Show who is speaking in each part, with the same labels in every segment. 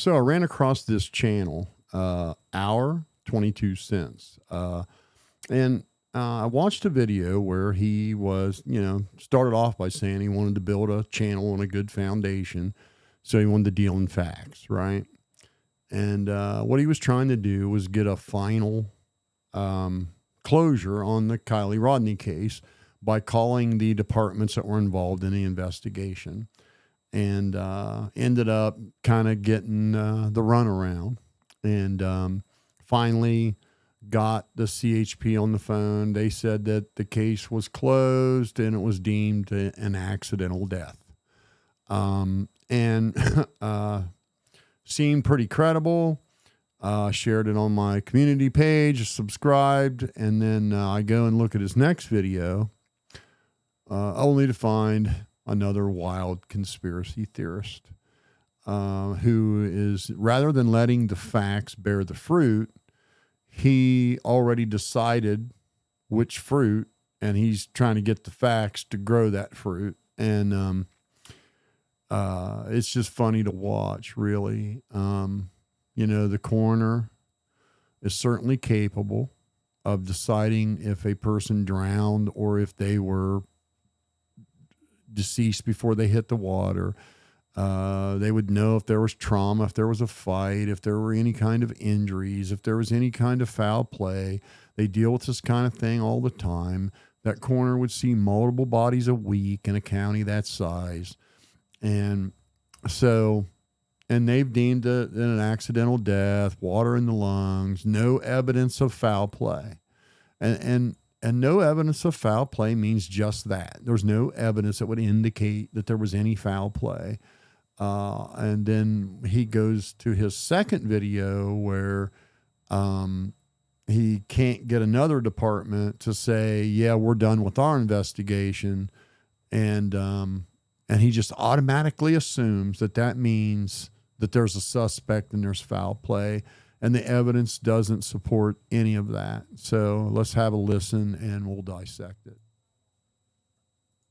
Speaker 1: So I ran across this channel, Hour 22 Cents. And I watched a video where he was, started off by saying he wanted to build a channel on a good foundation. So he wanted to deal in facts, right? And what he was trying to do was get a final closure on the Kylie Rodney case by calling the departments that were involved in the investigation, and ended up kind of getting the runaround, and finally got the CHP on the phone. They said that the case was closed and it was deemed an accidental death. And seemed pretty credible. Shared it on my community page, subscribed, and then I go and look at his next video, only to find another wild conspiracy theorist who is, rather than letting the facts bear the fruit, he already decided which fruit, and he's trying to get the facts to grow that fruit. And it's just funny to watch, really. The coroner is certainly capable of deciding if a person drowned or if they were deceased before they hit the water. They would know if there was trauma, if there was a fight, if there were any kind of injuries, if there was any kind of foul play. They deal with this kind of thing all the time. That coroner would see multiple bodies a week in a county that size. And so, and they've deemed it an accidental death, water in the lungs, no evidence of foul play. And no evidence of foul play means just that. There's no evidence that would indicate that there was any foul play. And then he goes to his second video where he can't get another department to say, yeah, we're done with our investigation. And he just automatically assumes that that means that there's a suspect and there's foul play. And the evidence doesn't support any of that. So let's have a listen and we'll dissect it.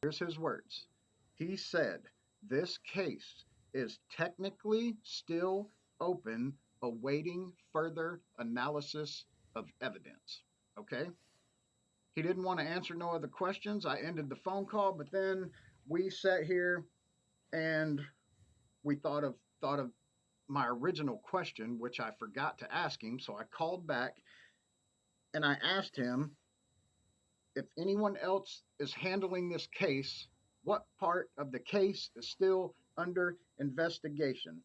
Speaker 2: Here's his words. He said, this case is technically still open, awaiting further analysis of evidence. Okay? He didn't want to answer no other questions. I ended the phone call, but then we sat here and we thought of my original question, which I forgot to ask him. So I called back and I asked him if anyone else is handling this case, what part of the case is still under investigation.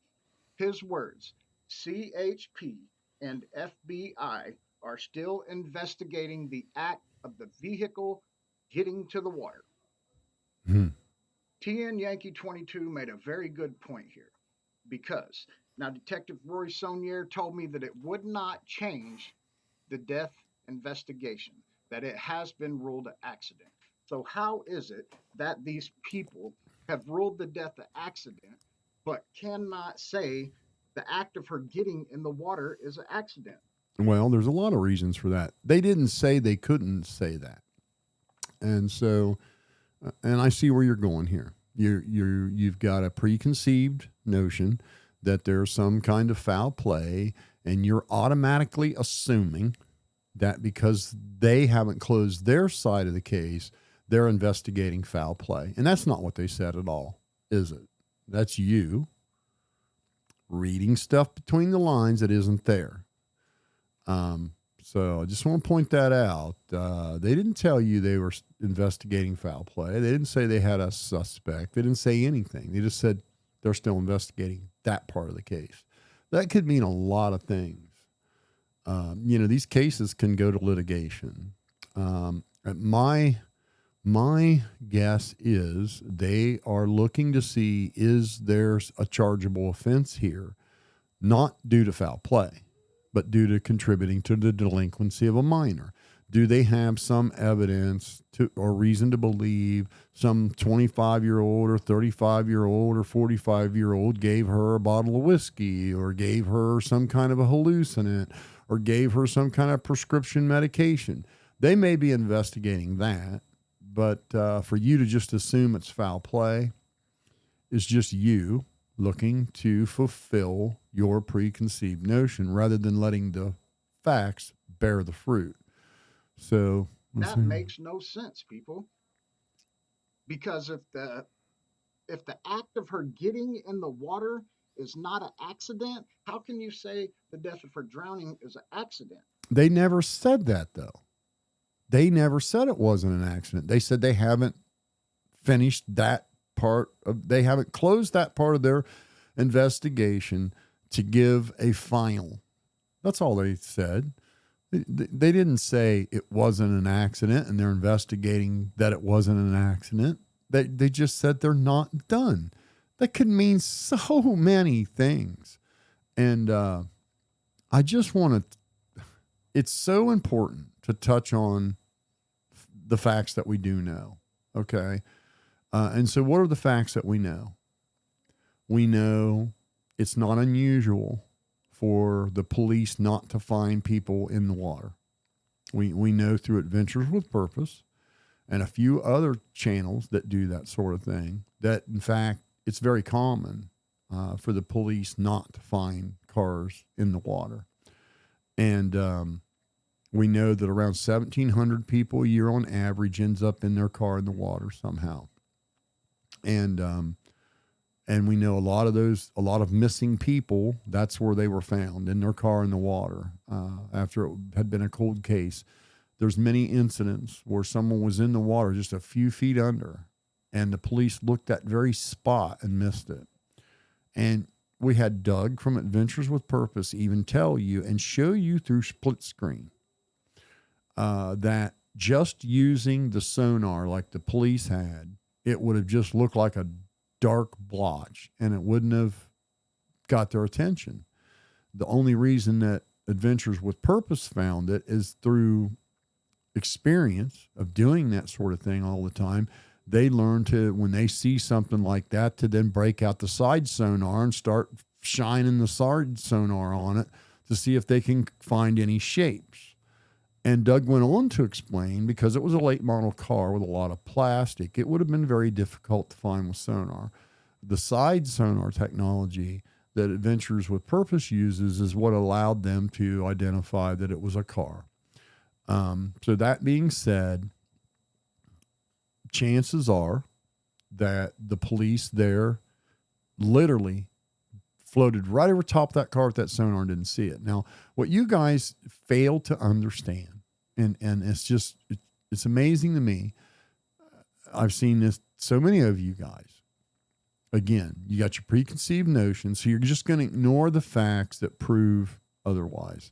Speaker 2: His words, CHP and FBI are still investigating the act of the vehicle getting to the water. TN Yankee 22 made a very good point here, because now Detective Rory Saunier told me that it would not change the death investigation, that it has been ruled an accident. So how is it that these people have ruled the death an accident, but cannot say the act of her getting in the water is an accident?
Speaker 1: Well, there's a lot of reasons for that. They didn't say they couldn't say that. And so, and I see where you're going here. You've got a preconceived notion that there's some kind of foul play, and you're automatically assuming that because they haven't closed their side of the case, they're investigating foul play. And that's not what they said at all, is it? That's you reading stuff between the lines that isn't there. So I just want to point that out. They didn't tell you they were investigating foul play. They didn't say they had a suspect. They didn't say anything. They just said they're still investigating that part of the case. That could mean a lot of things. These cases can go to litigation. My guess is they are looking to see, is there a chargeable offense here, not due to foul play, but due to contributing to the delinquency of a minor. Do they have some evidence or reason to believe some 25-year-old or 35-year-old or 45-year-old gave her a bottle of whiskey or gave her some kind of a hallucinant or gave her some kind of prescription medication? They may be investigating that, but for you to just assume it's foul play is just you looking to fulfill your preconceived notion rather than letting the facts bear the fruit. So let's
Speaker 2: That
Speaker 1: see.
Speaker 2: makes no sense, people. Because if the act of her getting in the water is not an accident, how can you say the death of her drowning is an accident?
Speaker 1: They never said that though. They never said it wasn't an accident. They said they haven't finished that part of, they haven't closed that part of their investigation to give a final. That's all they said. They didn't say it wasn't an accident and they're investigating that it wasn't an accident. They just said they're not done. That could mean so many things. And I just want to, it's so important to touch on the facts that we do know. Okay. And so what are the facts that we know? We know it's not unusual for the police not to find people in the water. We know through Adventures with Purpose and a few other channels that do that sort of thing that, in fact, it's very common for the police not to find cars in the water. And we know that around 1,700 people a year on average ends up in their car in the water somehow. And we know a lot of missing people, that's where they were found, in their car in the water after it had been a cold case. There's many incidents where someone was in the water just a few feet under, and the police looked that very spot and missed it. And we had Doug from Adventures with Purpose even tell you and show you through split screen that just using the sonar like the police had, it would have just looked like a dark blotch and it wouldn't have got their attention. The only reason that Adventures with Purpose found it is through experience of doing that sort of thing all the time. They learn to, when they see something like that, to then break out the side sonar and start shining the side sonar on it to see if they can find any shapes. And Doug went on to explain, because it was a late model car with a lot of plastic, it would have been very difficult to find with sonar. The side sonar technology that Adventures with Purpose uses is what allowed them to identify that it was a car. So that being said, chances are that the police there literally floated right over top of that car with that sonar and didn't see it. Now, what you guys fail to understand, and it's amazing to me. I've seen this, so many of you guys, again, you got your preconceived notions, so you're just going to ignore the facts that prove otherwise.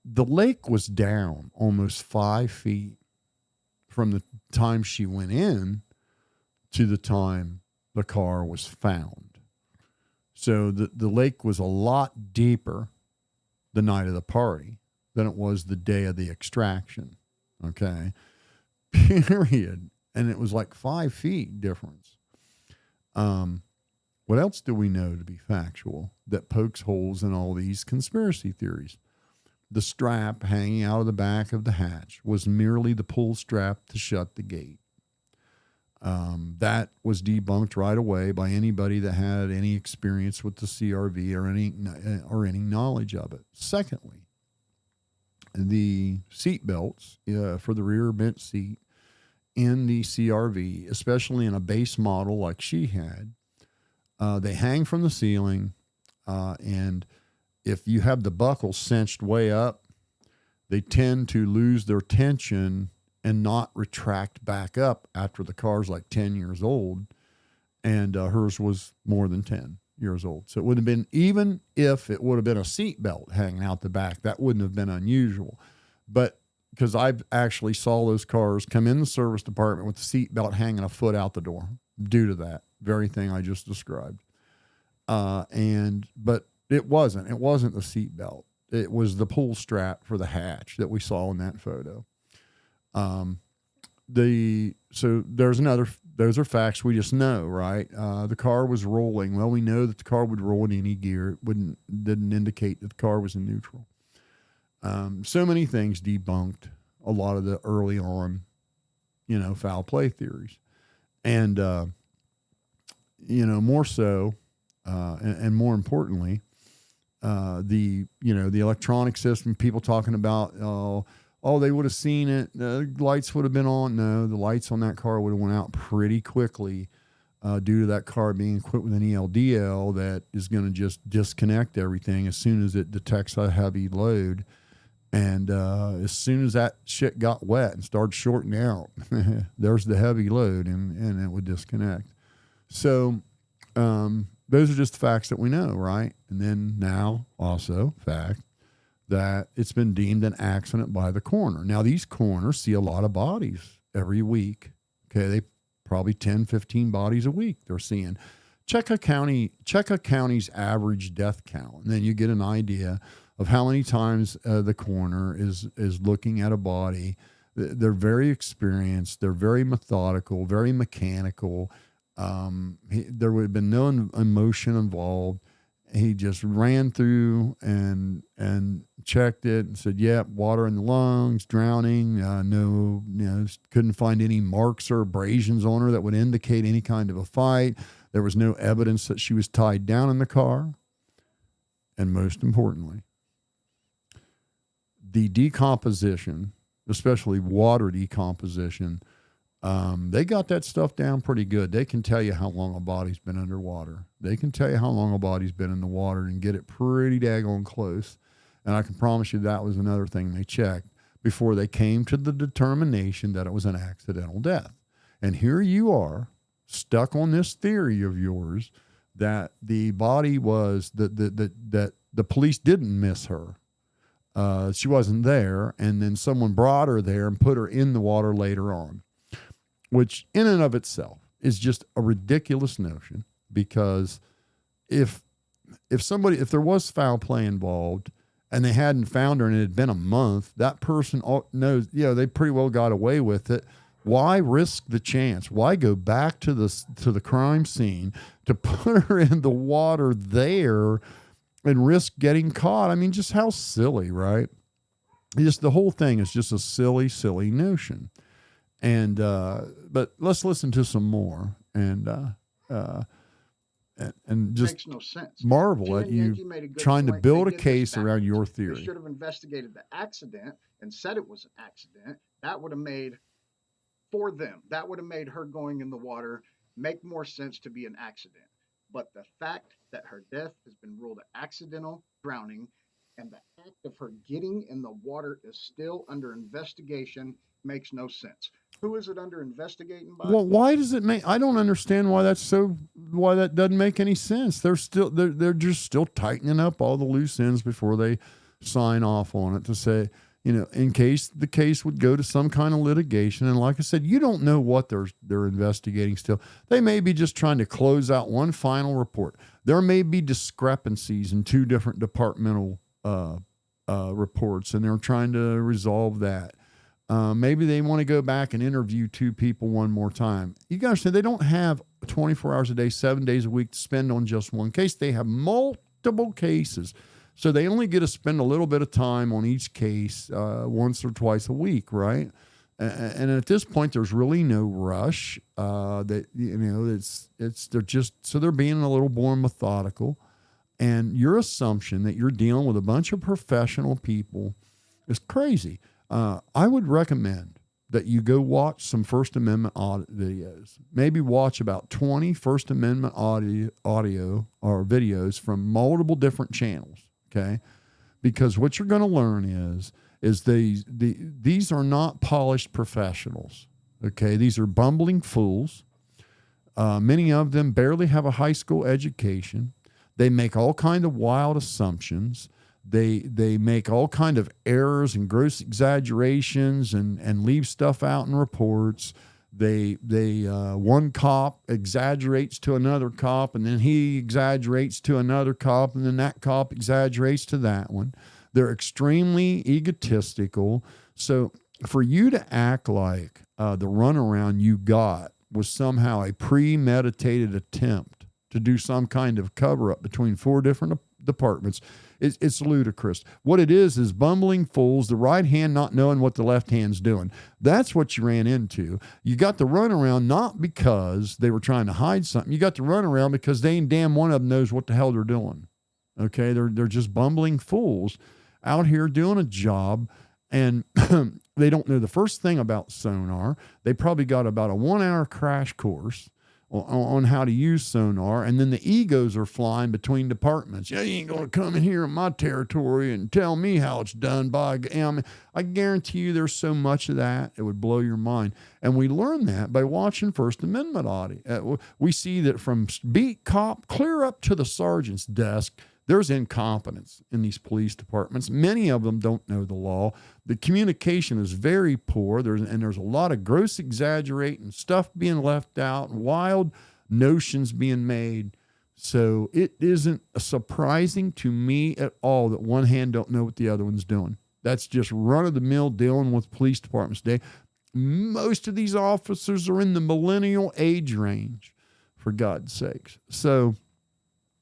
Speaker 1: The lake was down almost 5 feet from the time she went in to the time the car was found. So the lake was a lot deeper the night of the party than it was the day of the extraction. Okay. Period. And it was like 5 feet difference. What else do we know to be factual that pokes holes in all these conspiracy theories? The strap hanging out of the back of the hatch was merely the pull strap to shut the gate. That was debunked right away by anybody that had any experience with the CRV or any knowledge of it. Secondly, the seat belts for the rear bench seat in the CRV, especially in a base model like she had, they hang from the ceiling, and if you have the buckle cinched way up, they tend to lose their tension and not retract back up after the car's like 10 years old. And hers was more than 10 years old. So it would have been, even if it would have been a seat belt hanging out the back, that wouldn't have been unusual. But because I've actually saw those cars come in the service department with the seat belt hanging a foot out the door due to that very thing I just described. But it wasn't the seat belt. It was the pull strap for the hatch that we saw in that photo. So those are facts we just know, right? The car was rolling. Well, we know that the car would roll in any gear. It didn't indicate that the car was in neutral. So many things debunked a lot of the early on, foul play theories. And, more so, and more importantly, the electronic system, people talking about, oh, they would have seen it. The lights would have been on. No, the lights on that car would have went out pretty quickly due to that car being equipped with an ELDL that is going to just disconnect everything as soon as it detects a heavy load. And as soon as that shit got wet and started shorting out, there's the heavy load, and it would disconnect. So those are just the facts that we know, right? And then now also fact that it's been deemed an accident by the coroner. Now, these coroners see a lot of bodies every week. Okay, they probably 10, 15 bodies a week they're seeing. Check a county's average death count, and then you get an idea of how many times the coroner is looking at a body. They're very experienced. They're very methodical, very mechanical. There would have been no emotion involved. He just ran through and checked it and said, "Yep, water in the lungs, drowning. No, couldn't find any marks or abrasions on her that would indicate any kind of a fight. There was no evidence that she was tied down in the car, and most importantly, the decomposition, especially water decomposition." They got that stuff down pretty good. They can tell you how long a body's been underwater. They can tell you how long a body's been in the water and get it pretty daggone close. And I can promise you that was another thing they checked before they came to the determination that it was an accidental death. And here you are, stuck on this theory of yours that the body was, that the police didn't miss her. She wasn't there, and then someone brought her there and put her in the water later on, which in and of itself is just a ridiculous notion, because if there was foul play involved and they hadn't found her and it had been a month, that person knows, they pretty well got away with it. Why risk the chance? Why go back to the crime scene to put her in the water there and risk getting caught? I mean, just how silly, right? Just the whole thing is just a silly, silly notion. And but let's listen to some more and just
Speaker 2: makes no sense.
Speaker 1: Marvel at you trying to build a case around your theory.
Speaker 2: They should have investigated the accident and said it was an accident. That would have made, for them, that would have made her going in the water make more sense to be an accident. But the fact that her death has been ruled an accidental drowning, and the act of her getting in the water is still under investigation, makes no sense. Who is it under investigating by?
Speaker 1: Well, why does it make? I don't understand why that doesn't make any sense. They're just still tightening up all the loose ends before they sign off on it to say, in case the case would go to some kind of litigation. And like I said, you don't know what they're investigating still. They may be just trying to close out one final report. There may be discrepancies in two different departmental reports, and they're trying to resolve that. Maybe they want to go back and interview two people one more time. You got to understand, they don't have 24 hours a day, 7 days a week to spend on just one case. They have multiple cases. So they only get to spend a little bit of time on each case once or twice a week, right? And at this point, there's really no rush. They're being a little more methodical. And your assumption that you're dealing with a bunch of professional people is crazy. I would recommend that you go watch some First Amendment audit videos. Maybe watch about 20 First Amendment audio or videos from multiple different channels, okay? Because what you're going to learn is these are not polished professionals, okay? These are bumbling fools. Many of them barely have a high school education. They make all kind of wild assumptions. They make all kind of errors and gross exaggerations and leave stuff out in reports. One cop exaggerates to another cop, and then he exaggerates to another cop, and then that cop exaggerates to that one. They're extremely egotistical. So for you to act like the runaround you got was somehow a premeditated attempt to do some kind of cover-up between four different departments, it's ludicrous. What it is bumbling fools, the right hand not knowing what the left hand's doing. That's what you ran into. You got the runaround not because they were trying to hide something. You got the runaround because they ain't damn one of them knows what the hell they're doing. Okay, they're just bumbling fools out here doing a job, and they don't know the first thing about sonar. They probably got about a 1 hour crash course on how to use sonar, and then the egos are flying between departments. Yeah, you ain't gonna come in here in my territory and tell me how it's done. I guarantee you, there's so much of that it would blow your mind. And we learn that by watching First Amendment audit. We see that from beat cop clear up to the sergeant's desk, there's incompetence in these police departments. Many of them don't know the law. The communication is very poor. There's a lot of gross exaggerating, stuff being left out, wild notions being made. So it isn't surprising to me at all that one hand don't know what the other one's doing. That's just run of the mill dealing with police departments today. Most of these officers are in the millennial age range, for God's sakes. So,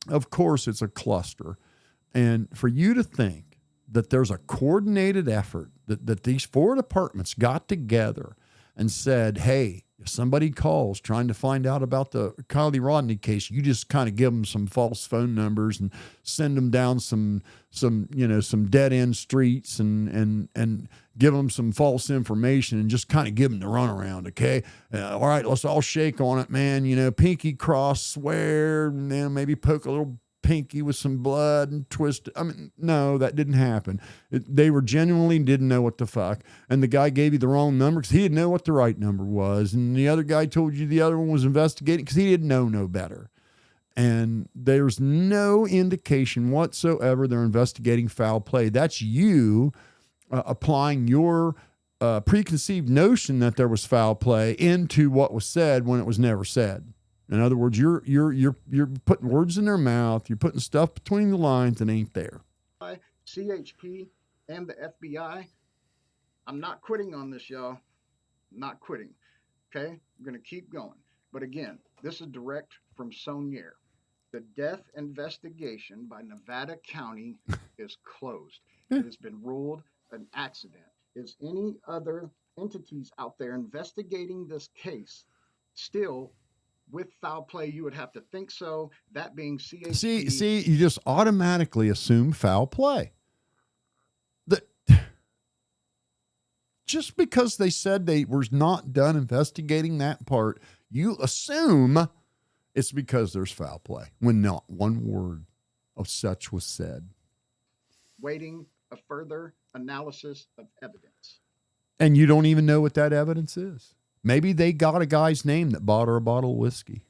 Speaker 1: of course, it's a cluster. And for you to think that there's a coordinated effort that these four departments got together and said, hey, if somebody calls trying to find out about the Kylie Rodney case, you just kind of give them some false phone numbers and send them down some dead end streets and give them some false information and just kind of give them the runaround. Okay. All right. Let's all shake on it, man. Pinky cross, swear, and maybe poke a little pinky with some blood and twist it. I mean, no, that didn't happen. They were genuinely didn't know what the fuck. And the guy gave you the wrong number because he didn't know what the right number was. And the other guy told you the other one was investigating because he didn't know no better. And there's no indication whatsoever they're investigating foul play. That's you applying your preconceived notion that there was foul play into what was said when it was never said. In other words, you're putting words in their mouth. You're putting stuff between the lines that ain't there.
Speaker 2: CHP and the FBI. I'm not quitting on this, y'all. I'm not quitting. Okay, I'm going to keep going. But again, this is direct from Sonier. The death investigation by Nevada County is closed. It has been ruled an accident. Is any other entities out there investigating this case still with foul play? You would have to think so. That being CHP.
Speaker 1: See, you just automatically assume foul play. Just because they said they were not done investigating that part, you assume it's because there's foul play when not one word of such was said.
Speaker 2: Waiting a further analysis of evidence.
Speaker 1: And you don't even know what that evidence is. Maybe they got a guy's name that bought her a bottle of whiskey.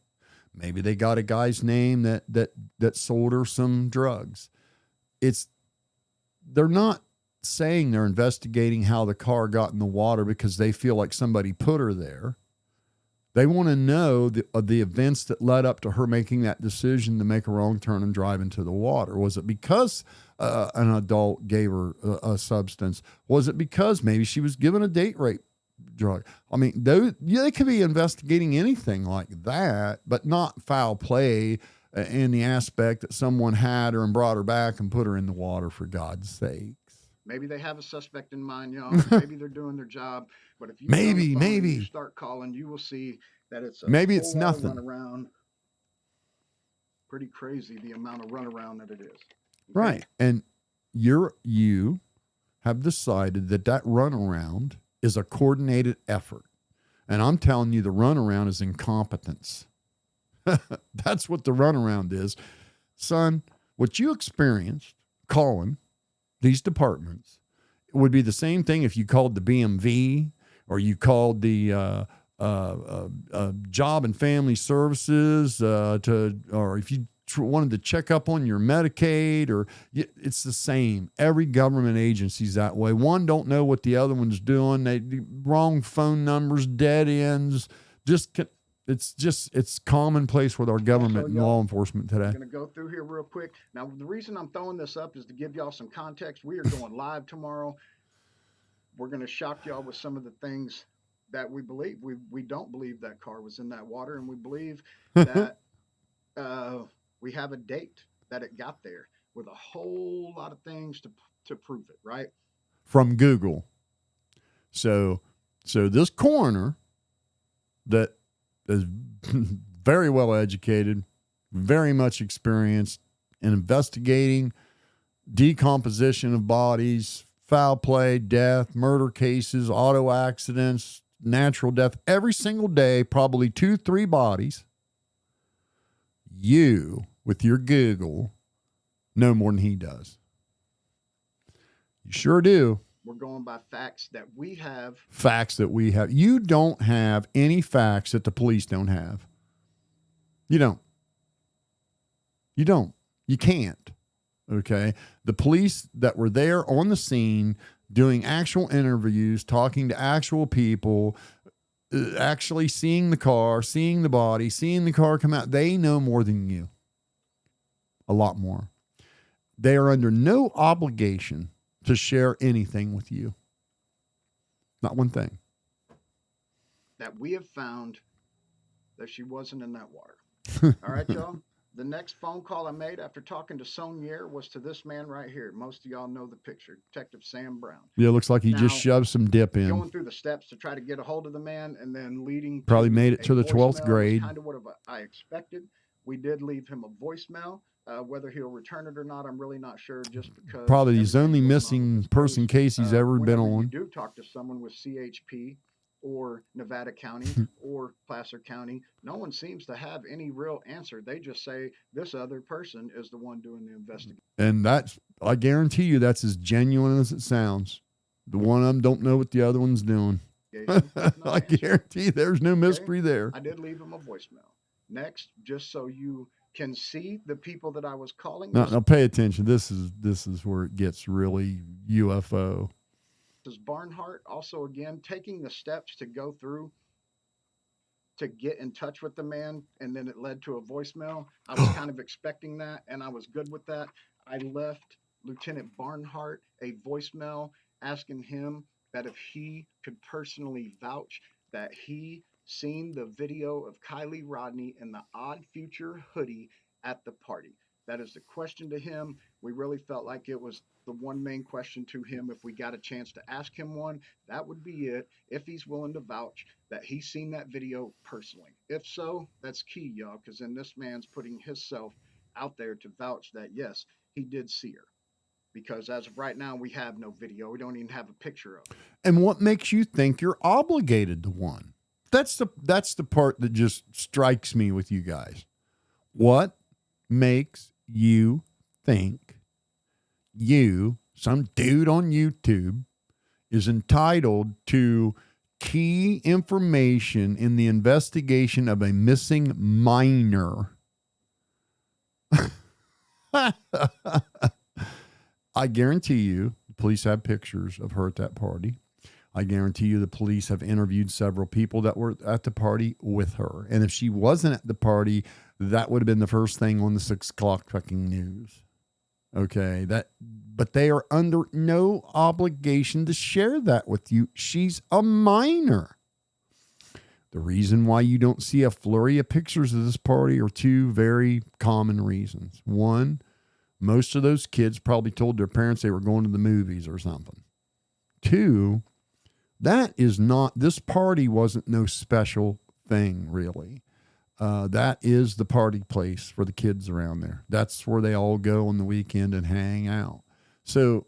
Speaker 1: Maybe they got a guy's name that sold her some drugs. They're not saying they're investigating how the car got in the water because they feel like somebody put her there. They want to know the events that led up to her making that decision to make a wrong turn and drive into the water. Was it because an adult gave her a substance? Was it because maybe she was given a date rape drug? I mean, they could be investigating anything like that, but not foul play in the aspect that someone had her and brought her back and put her in the water, for God's sakes.
Speaker 2: Maybe they have a suspect in mind, y'all. Maybe they're doing their job. But if you
Speaker 1: maybe
Speaker 2: you start calling, you will see that it's
Speaker 1: it's nothing.
Speaker 2: Runaround. Pretty crazy the amount of runaround that it is. Okay?
Speaker 1: Right, and you have decided that runaround is a coordinated effort, and I'm telling you, the runaround is incompetence. That's what the runaround is, son. What you experienced calling these departments would be the same thing if you called the BMV or you called the Job and Family Services or if you wanted to check up on your Medicaid, it's the same. Every government agency's that way. One don't know what the other one's doing. They wrong phone numbers, dead ends. It's commonplace with our government and law enforcement today.
Speaker 2: I'm going to go through here real quick. Now, the reason I'm throwing this up is to give y'all some context. We are going live tomorrow. We're going to shock y'all with some of the things that we believe. We don't believe that car was in that water, and we believe that we have a date that it got there with a whole lot of things to prove it, right?
Speaker 1: From Google. So this coroner that is very well educated, very much experienced in investigating decomposition of bodies, foul play, death, murder cases, auto accidents, natural death, every single day, probably 2-3 bodies. You, with your Google, know more than he does. You sure do.
Speaker 2: We're going by facts that we have.
Speaker 1: Facts that we have. You don't have any facts that the police don't have. You don't. You don't. You can't. Okay. The police that were there on the scene doing actual interviews, talking to actual people, actually seeing the car, seeing the body, seeing the car come out, they know more than you. A lot more. They are under no obligation to share anything with you. Not one thing.
Speaker 2: That we have found that she wasn't in that water. All right, y'all. The next phone call I made after talking to Sonier was to this man right here. Most of y'all know the picture, Detective Sam Brown.
Speaker 1: Yeah, it looks like he just shoved some dip in.
Speaker 2: Going through the steps to try to get a hold of the man and then leading
Speaker 1: probably made it to the 12th grade.
Speaker 2: Kind of what I expected. We did leave him a voicemail. Whether he'll return it or not, I'm really not sure, just because
Speaker 1: probably his only missing person case he's ever been on.
Speaker 2: You do talk to someone with CHP or Nevada County or Placer County, no one seems to have any real answer. They just say this other person is the one doing the investigation.
Speaker 1: And that's, I guarantee you, that's as genuine as it sounds. The one of them don't know what the other one's doing. I guarantee there's no mystery there.
Speaker 2: I did leave him a voicemail. Next, just so you can see the people that I was calling.
Speaker 1: Now pay attention. This is where it gets really UFO.
Speaker 2: This is Barnhart also again taking the steps to go through to get in touch with the man, and then it led to a voicemail. I was kind of expecting that, and I was good with that. I left Lieutenant Barnhart a voicemail asking him that if he could personally vouch that he seen the video of Kylie Rodney in the Odd Future hoodie at the party. That is the question to him. We really felt like it was the one main question to him. If we got a chance to ask him one, that would be it. If he's willing to vouch that he's seen that video personally. If so, that's key, y'all, because then this man's putting himself out there to vouch that, yes, he did see her. Because as of right now, we have no video. We don't even have a picture of it.
Speaker 1: And what makes you think you're obligated to one? That's the part that just strikes me with you guys. What makes you think you, some dude on YouTube, is entitled to key information in the investigation of a missing minor? I guarantee you the police have pictures of her at that party. I guarantee you the police have interviewed several people that were at the party with her. And if she wasn't at the party, that would have been the first thing on the 6 o'clock fucking news. Okay. But they are under no obligation to share that with you. She's a minor. The reason why you don't see a flurry of pictures of this party are two very common reasons. One, most of those kids probably told their parents they were going to the movies or something. Two, this party wasn't no special thing, really. That is the party place for the kids around there. That's where they all go on the weekend and hang out. So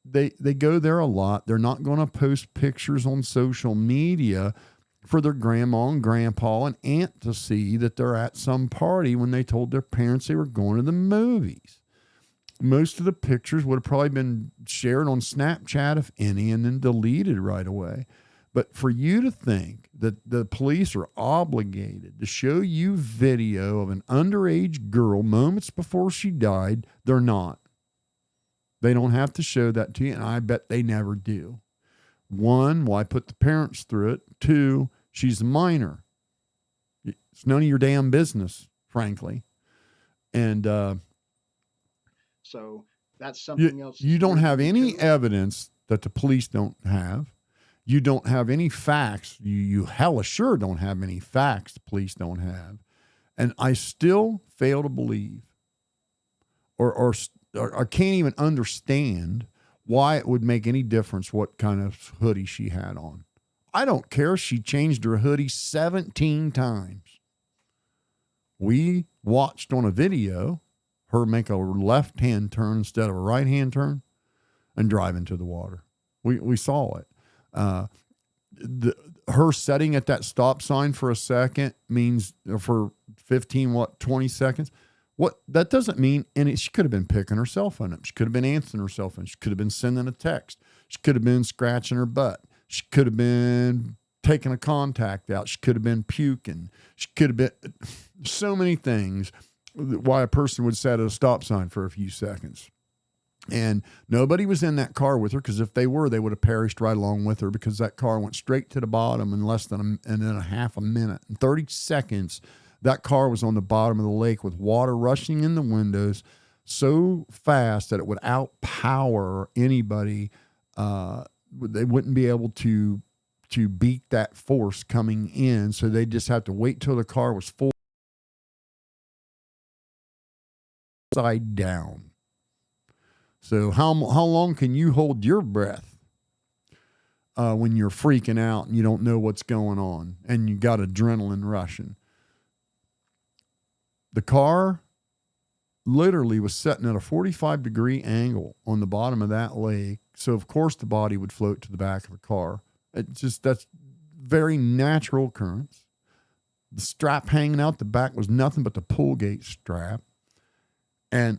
Speaker 1: they go there a lot. They're not going to post pictures on social media for their grandma and grandpa and aunt to see that they're at some party when they told their parents they were going to the movies. Most of the pictures would have probably been shared on Snapchat, if any, and then deleted right away. But for you to think that the police are obligated to show you video of an underage girl moments before she died, they're not. They don't have to show that to you, and I bet they never do. One, why put the parents through it? Two, she's a minor. It's none of your damn business, frankly. And
Speaker 2: so that's something else.
Speaker 1: You don't have any evidence that the police don't have. You don't have any facts. You hella sure don't have any facts the police don't have. And I still fail to believe or I can't even understand why it would make any difference what kind of hoodie she had on. I don't care if she changed her hoodie 17 times. We watched on a video her make a left-hand turn instead of a right-hand turn and drive into the water. We saw it. Her setting at that stop sign for a second means for 20 seconds. What that doesn't mean, and she could have been picking her cell phone up. She could have been answering her cell phone. She could have been sending a text. She could have been scratching her butt. She could have been taking a contact out. She could have been puking. She could have been so many things why a person would set at a stop sign for a few seconds. And nobody was in that car with her, because if they were, they would have perished right along with her, because that car went straight to the bottom in less than a half a minute. In 30 seconds, that car was on the bottom of the lake with water rushing in the windows so fast that it would outpower anybody. They wouldn't be able to beat that force coming in, so they just have to wait till the car was full side down. So how long can you hold your breath when you're freaking out and you don't know what's going on and you got adrenaline rushing? The car literally was sitting at a 45-degree angle on the bottom of that lake. So, of course, the body would float to the back of the car. That's very natural occurrence. The strap hanging out the back was nothing but the pull gate strap. And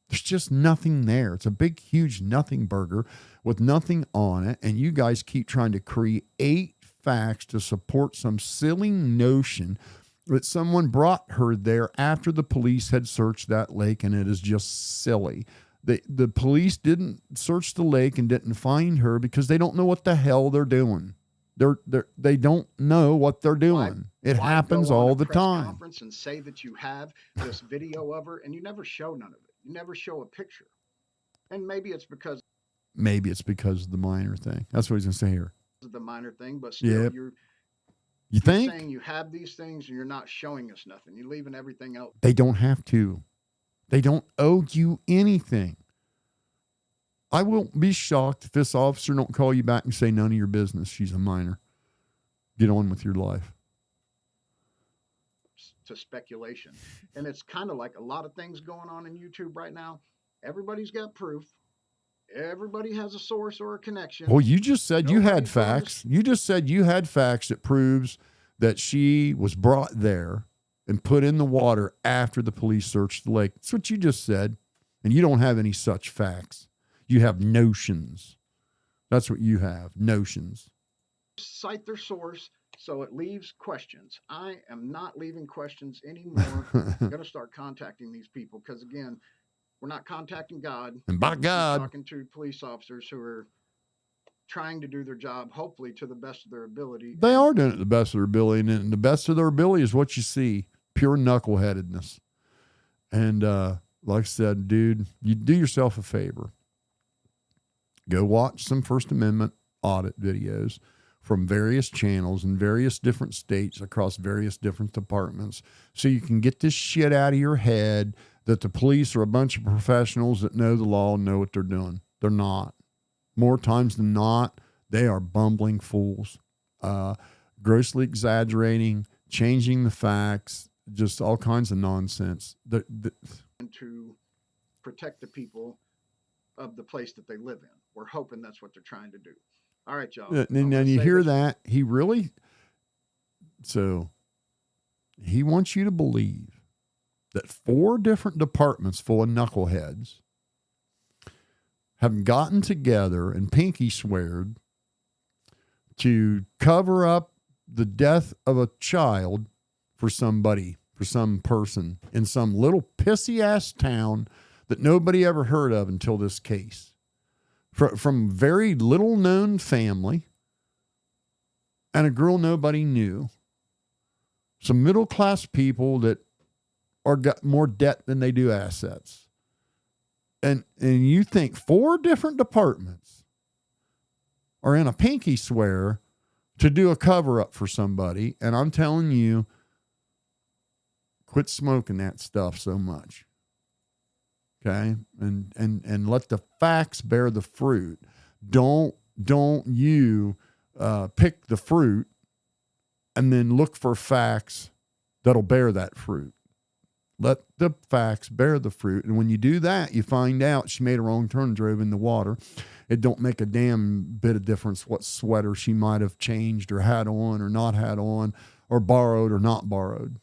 Speaker 1: there's just nothing there. It's a big, huge nothing burger with nothing on it. And you guys keep trying to create facts to support some silly notion that someone brought her there after the police had searched that lake, and it is just silly. The police didn't search the lake and didn't find her because they don't know what the hell they're doing. They don't know what they're doing. It happens all the time.
Speaker 2: Conference and say that you have this video of her, and you never show none of it. You never show a picture. And maybe it's because
Speaker 1: of the minor thing. That's what he's gonna say here.
Speaker 2: The minor thing, but still,
Speaker 1: yep.
Speaker 2: You're
Speaker 1: think
Speaker 2: saying you have these things and you're not showing us nothing. You're leaving everything else.
Speaker 1: They don't have to. They don't owe you anything. I won't be shocked if this officer don't call you back and say none of your business. She's a minor. Get on with your life.
Speaker 2: To speculation. And it's kind of like a lot of things going on in YouTube right now. Everybody's got proof. Everybody has a source or a connection.
Speaker 1: Well, you just said you had facts. You just said you had facts that proves that she was brought there and put in the water after the police searched the lake. That's what you just said. And you don't have any such facts. You have notions. That's what you have, notions.
Speaker 2: Cite their source, so it leaves questions. I am not leaving questions anymore. I'm going to start contacting these people because, again, we're not contacting God.
Speaker 1: And by God,
Speaker 2: we're talking to police officers who are trying to do their job, hopefully to the best of their ability.
Speaker 1: They are doing it to the best of their ability, and the best of their ability is what you see, pure knuckleheadedness. And like I said, dude, you do yourself a favor. Go watch some First Amendment audit videos from various channels in various different states across various different departments, so you can get this shit out of your head that the police are a bunch of professionals that know the law and know what they're doing. They're not. More times than not, they are bumbling fools, grossly exaggerating, changing the facts, just all kinds of nonsense.
Speaker 2: To protect the people of the place that they live in. We're hoping that's what they're trying to do. All right, y'all.
Speaker 1: And you hear that? So he wants you to believe that 4 different departments full of knuckleheads have gotten together and pinky sweared to cover up the death of a child for somebody, for some person in some little pissy ass town that nobody ever heard of until this case. From very little known family and a girl nobody knew. Some middle class people that are got more debt than they do assets. And you think 4 different departments are in a pinky swear to do a cover up for somebody. And I'm telling you, quit smoking that stuff so much. Okay. And let the facts bear the fruit. Don't you pick the fruit and then look for facts that'll bear that fruit. Let the facts bear the fruit. And when you do that, you find out she made a wrong turn and drove in the water. It don't make a damn bit of difference what sweater she might have changed or had on or not had on or borrowed or not borrowed.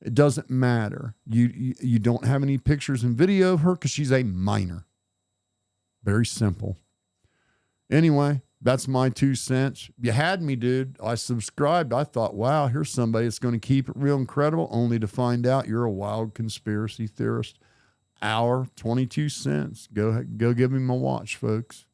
Speaker 1: It doesn't matter. You don't have any pictures and video of her because she's a minor. Very simple. Anyway, that's my 2 cents. You had me, dude. I subscribed. I thought, wow, here's somebody that's going to keep it real incredible, only to find out you're a wild conspiracy theorist. Hour, 22 cents. Go give me my watch, folks.